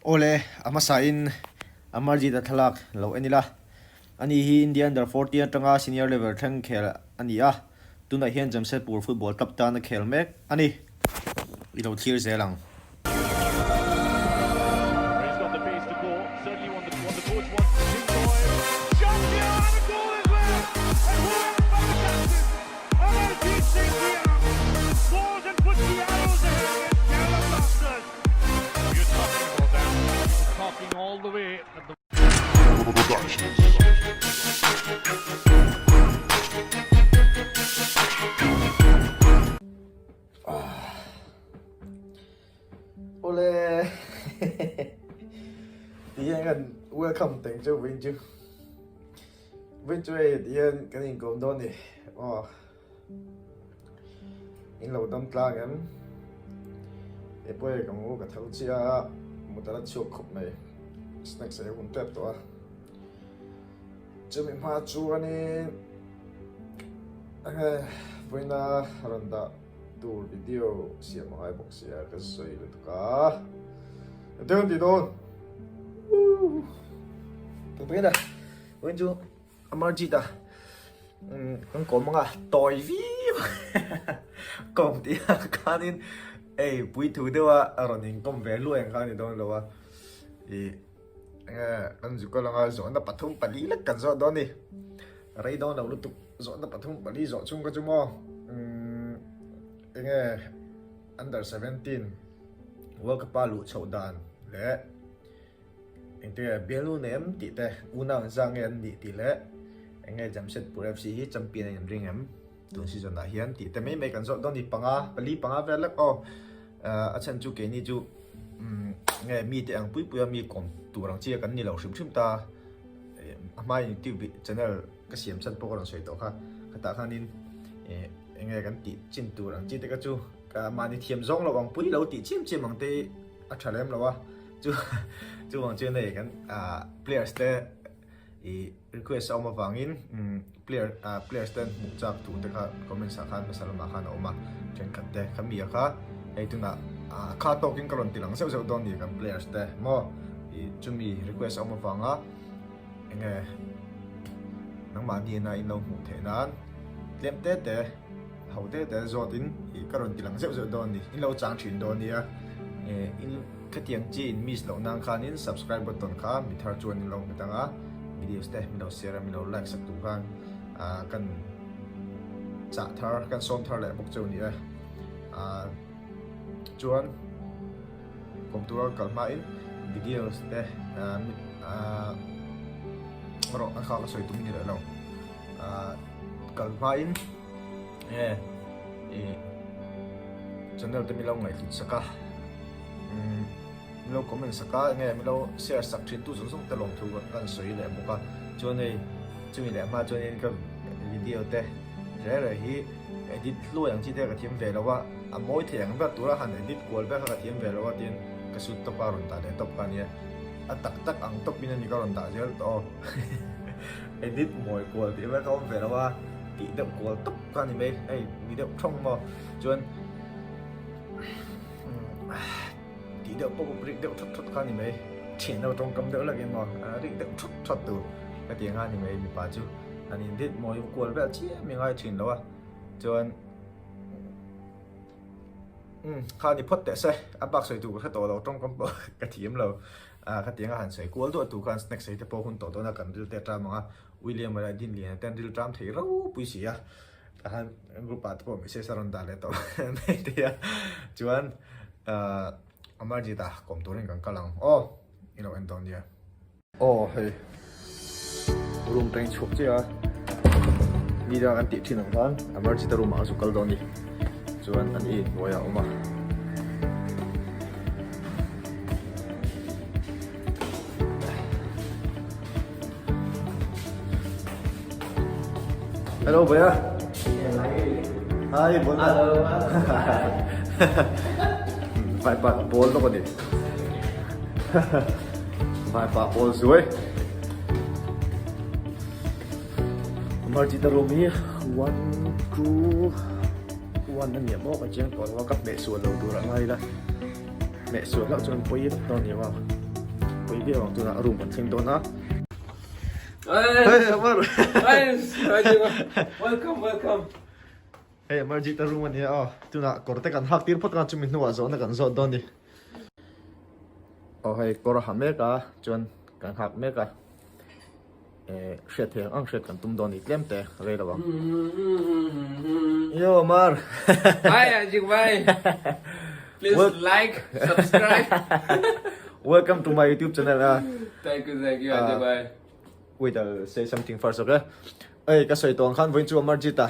Ole amasain AMARJITA thalak lo enila ani hi India under 40 atanga senior level thang khel ania tuna hian JAMSHEDPUR football club ta na khel mek ani ilo thir zelang all the way at the Ole Diyan kan welcome thank you win you diyan kanin kom don ni inlo dam tla gan e poi kamu ka thau chia mutara chok khop mai snack se hun tep to chumi ma chu ani voina randa tour video siam hai box ya ka soi lu ka don di don to peda wen ju AMARJITA con có mga tỏi vi công ty kanin bui thu đâu à rồi nên công về luôn anh kanin đâu đâu à anh chụp cái là dọn nó bắt thùng bali là cần dọn đó đi rồi đó là lúc dọn nó bắt thùng bali dọn chung cái chung mò under 17 World Cup lụt sầu đàn lẽ anh thấy biển luôn em tí thế unang giang em tí lẽ anh nghe JAMSHEDPUR FC hi champion anh ring em tuần season na hian tí thế mấy cần dọn đó đi panga về lắc à chân chú cái ní chú nghe mi thì anh bui mi còn tụ rằng chia cái ní lâu sớm ta mai tiêu bị channel cái xiêm sân bốc còn sôi tổ ha cái ta khang nín anh nghe cái tí chín tụ rằng chia cái chú cái mà đi thiam rong là bằng bui lâu tí chiêm bằng tê chả lem là chú bằng chuyện này cái players tê request ông mà vangin players tê mục chắc tụ tê ka comment section mà salam khan ông mà chuyện cắt tê kami ka hay tu na khá talking karon tilang seo don ni kan players tê mo chumi request ông mà vanga anh nang mahni na inlo mu the nan lem tê hậu tê zotin karon tilang seo don ni inlo chang thin don ni in hrethiam chi in miss lohna khanin subscribe button kha mi thar chuan in lo mitanga videos te mi lo share mi lo like sak tu khan kan cha thar kan som thar le bok chu ni chuan komtura kalma in videos te ro akha ka soi tum ni lo kalma in channel te mi lo ngai saka mình comment saka nghe mình share sak thin tu sung te long thu kan soi le boka cho nên chúng mình ma cho nên cái video te re hi edit lo yang chi te ka thiam ve lo wa moi thiang ba tu ra han edit kol ba ka thiam ve lo wa tin ka sut to pa ron ta le top kan ya tak ang top bin ni ka ron ta jel to edit moi kol ti ba ka ve lo wa ti dep kol top kan ni me video thong mo chuan tí đậu bốc rịnh đậu thot khăn thì mấy chén đâu trong cấm đỡ là cái mò rịnh đậu thot từ cái tiếng Hàn thì mấy bị phá chứ anh nhìn thấy mồi cuốn về chia mình ai chén đâu à cho anh khăn thì phốt tệ xe áp bạc sợi tủ cái tổ đâu trong cấm cái thiamlo cái tiếng Hàn sợi cuốn thôi tủ khăn snack sợi thì bao hun tổ đó là cần drill tệ tram mà William mà din liền tên drill tram thấy rau bùi xì han group at po message ron dale to này thì cho anh AMARJITA kom turin kan kalang ino enton dia hey room train chok chia ni da kan ti thin ang kan AMARJITA Roomah su kal doni chuan an i noya oma hello bhaiya hi bolna vài bạn ball nó còn đi vài bạn ball dưới AMARJITA Roomah 1 2 1 anh nhớ cái chuyện còn có cấp mẹ xuân đầu tu là ngay là mẹ xuân lão cho anh quay nó nhiều vào Wei ge tu na room kan thing do na. Hey, Hey, Amar. welcome. Hey, AMARJITA Roomah ni tu na korte kan hak tir phot kan chumin nuwa zo na kan zo don ni. Hey, kor ha me ka chuan kan hak me ka. Hrethiam ang hret kan tum don ni tlem te re la bang. Yo, Amar. Hi, Ajik bhai. Please like, subscribe. Welcome to my YouTube channel. Thank you, Ajik bhai. Wait, I'll say something first, okay? Hey, kasoi tong khan voin chu AMARJITA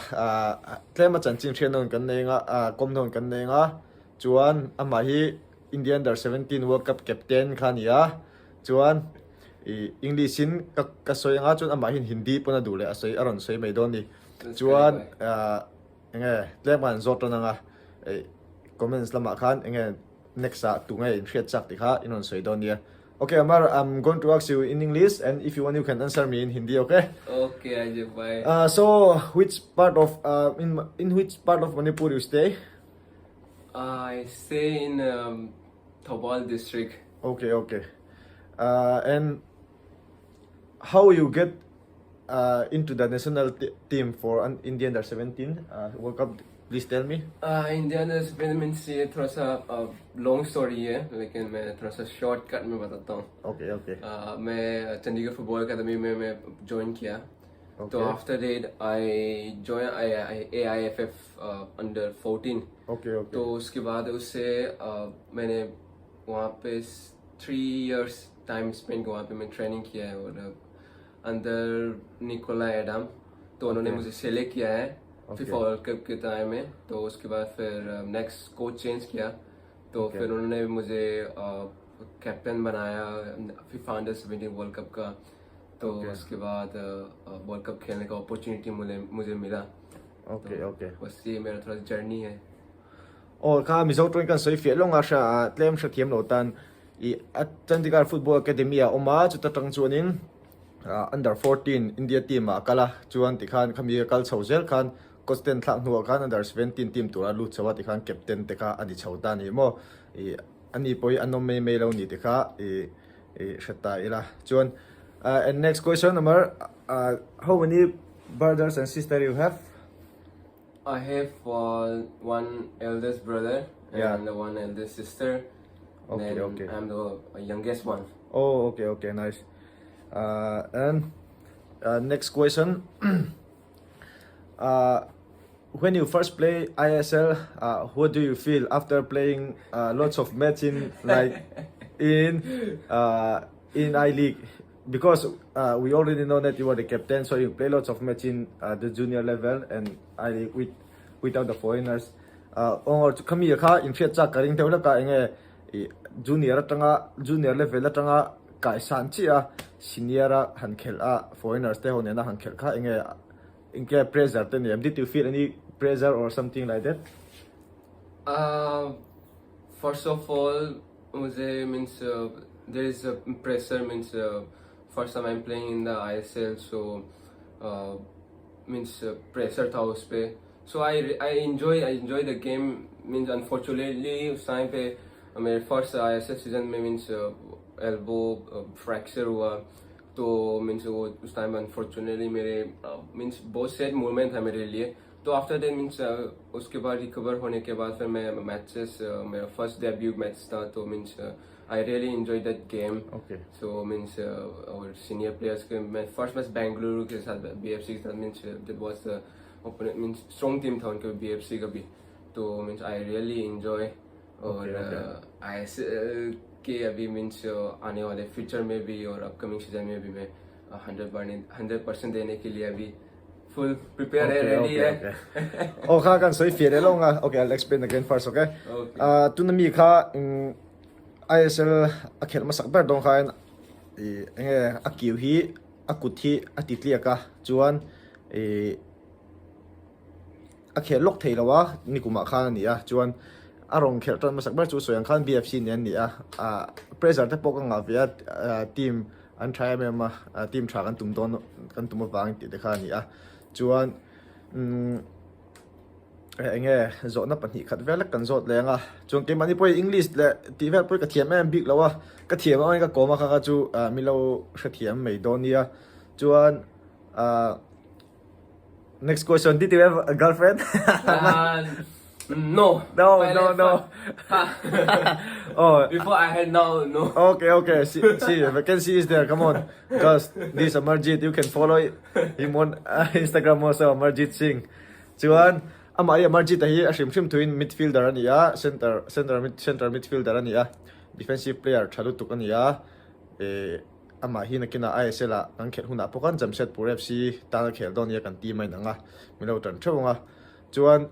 tlema chan ching thian non kan nei nga kom non kan nei nga chuan ama hi India Under 17 World Cup captain khan ya chuan English in kasoi nga chuan ama hin Hindi puna dule asoi aron soi mai don ni chuan enge tleman zot na nga comments lama khan enge next sa tu ngai hriat chak ti kha inon soi don ni. Okay, Amar, I'm going to ask you in English, and if you want, you can answer me in Hindi. Okay? Okay, Ajik bhai. So, which part of in which part of Manipur you stay? I stay in Thobal district. Okay. And how you get into the national team for an India Under 17 World Cup? Please tell me. India में से थोड़ा सा long story है लेकिन मैं थोड़ा सा shortcut में बताता हूँ. Okay. मैं चंडीगढ़ फुटबॉल अकादमी में मैं ज्वाइन किया. Okay. तो after that I join AIFF under 14. Okay. तो उसके बाद उससे मैंने वहाँ पे 3 years टाइम स्पेंड वहाँ पे मैं ट्रेनिंग किया है और अंदर निकोला एडम तो उन्होंने मुझे सेलेक्ट किया है फीफा वर्ल्ड कप के टाइम में. तो उसके बाद फिर नेक्स्ट कोच चेंज किया तो फिर उन्होंने मुझे कैप्टन बनाया फीफा अंडर 17 वर्ल्ड कप का. तो उसके बाद वर्ल्ड कप खेलने का अपॉर्चुनिटी मुझे मिला. Okay. बस ये मेरा थोड़ा जर्नी है. Ka mi zo tron kan soi fie long a sha tlem sha thiamlo tan Chandigarh Football Academy oma chu ta tang chuanin under 14 India team kala chuan ti khan khami kal chhozel khan Kosten thak nuwa khan under 17 team tura lu chawa ti khan captain te ka ani chhota ni mo ani poi anom me lo ni ti kha shata ila chuan. And next question, Amar, how many brothers and sisters you have? I have one eldest brother and one eldest sister. Okay. I'm the youngest one. Oh, okay, nice. And next question. When you first play ISL, what do you feel after playing lots of matches like in I-League? Because we already know that you are the captain, so you play lots of matches in the junior level and I-League without the foreigners. Or kami ka in fiat cha karing tawla ka enge junior level la tanga kai san chi a senior han khel a foreigners te hone na han khel kha inke pressure te ne. Did you feel any pressure or something like that? First of all, मुझे means there is a pressure means first time I'm playing in the ISL, so means pressure था उस पे. So I enjoy the game. Means unfortunately उस time पे मेरे first ISL season में means elbow fracture हुआ तो means वो उस time unfortunately मेरे means बहुत sad moment था मेरे लिए. तो आफ्टर दैट मीन्स उसके बाद रिकवर होने के बाद फिर मैं मैचेस मेरा फर्स्ट डेब्यू मैच था तो means I really enjoy that game. So means और सीनियर प्लेयर्स के मैं फर्स्ट मैच बेंगलुरु के साथ BFC के साथ means that was the opponent means strong team था उनके BFC का भी. तो मीन्स आई रियली एंजॉय और ISL के अभी मीन्स आने वाले फ्यूचर में भी और अपकमिंग सीजन में भी मैं 100% देने के लिए अभी full prepare ready hai. Oh, kha kan soi fie le long. Okay, I'll explain again first, okay? Tu na mi kha ISL akhel ma sak ber dong kha enge akiu hi akut hi atitlia ka chuan akhel lok thei lawa ni kuma kha ni a chuan arong khel tan ma sak ber chu soyang khan BFC nen ni a pressure te pok nga via team an try me ma team tha kan tum don kan tum wang ti de kha ni a chuan anh nghe rõ nó bận nhị khát vé là cần rõ lẽ à chúng cái mà đi bơi English là tí vé bơi cái thiam em big lâu à cái thiam anh cái cổ mà khá chú mi lâu hrethiam mấy đôi nia chuan next question did you have a girlfriend? No. No. Oh, Before I had no. okay. See, vacancy is there. Come on, because this Amarjit, you can follow him on Instagram also. Amarjit Singh. Chuan, Amarjit hi ashim twin midfielder ania, center midfielder ania, defensive player chalutuk ania. Hi nakina ISL a ang khel huna pokan JAMSHEDPUR FC ta khel don ya kan team mai nanga milo tan thonga. Chuan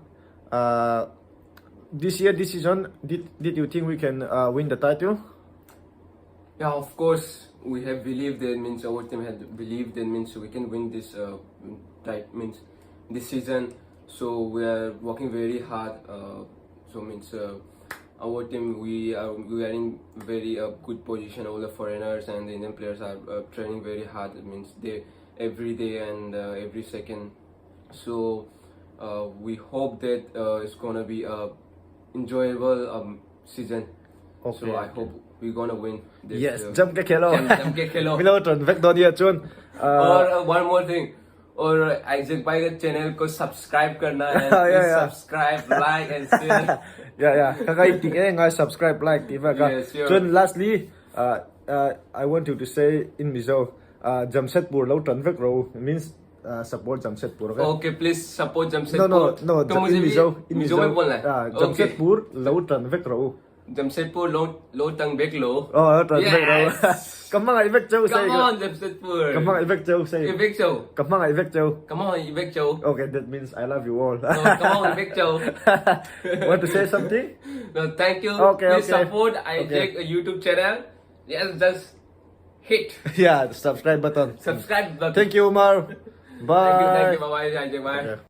this year this season did you think we can win the title? Yeah, of course we have believed that means our team had believed that means we can win this means this season. So we are working very hard. So means our team we are in very good position. All the foreigners and the Indian players are training very hard. It means they every day and every second. So we hope that it's gonna be a enjoyable season. Okay. So I hope we're gonna win this. Yes, jump ke khelo. Jump ke khelo. Milo ton vek don ya chun. और one more thing, और Isaac भाई के channel को subscribe करना है, subscribe like and share. Yeah. Kakai tik ngai subscribe like tiba ka. Yes, sure. Chun lastly, I want you to say in Mizo, JAMSHEDPUR lo tan vek ro means support JAMSHEDPUR. Okay, please support JAMSHEDPUR. No. तो In मुझे Mizo में बोलना है. JAMSHEDPur lo tan vek ro. JAMSHEDPur lo tang vek lo. Oh, tan vek ro. Yes. Come on, Ivek Joe say. Come on, JAMSHEDPur. Come on, Ivek Joe say. Ivek Joe. Come on, Ivek Joe. Come on, Ivek Joe. Okay, that means I love you all. No, come on, Ivek Joe. Want to say something? No, thank you. Okay, Please okay. support Isaac YouTube channel. Yes, just hit Yeah, the subscribe button. subscribe button. Thank you, Umar. Bye. Thank you. Bye bye, Isaac. Bye. Okay.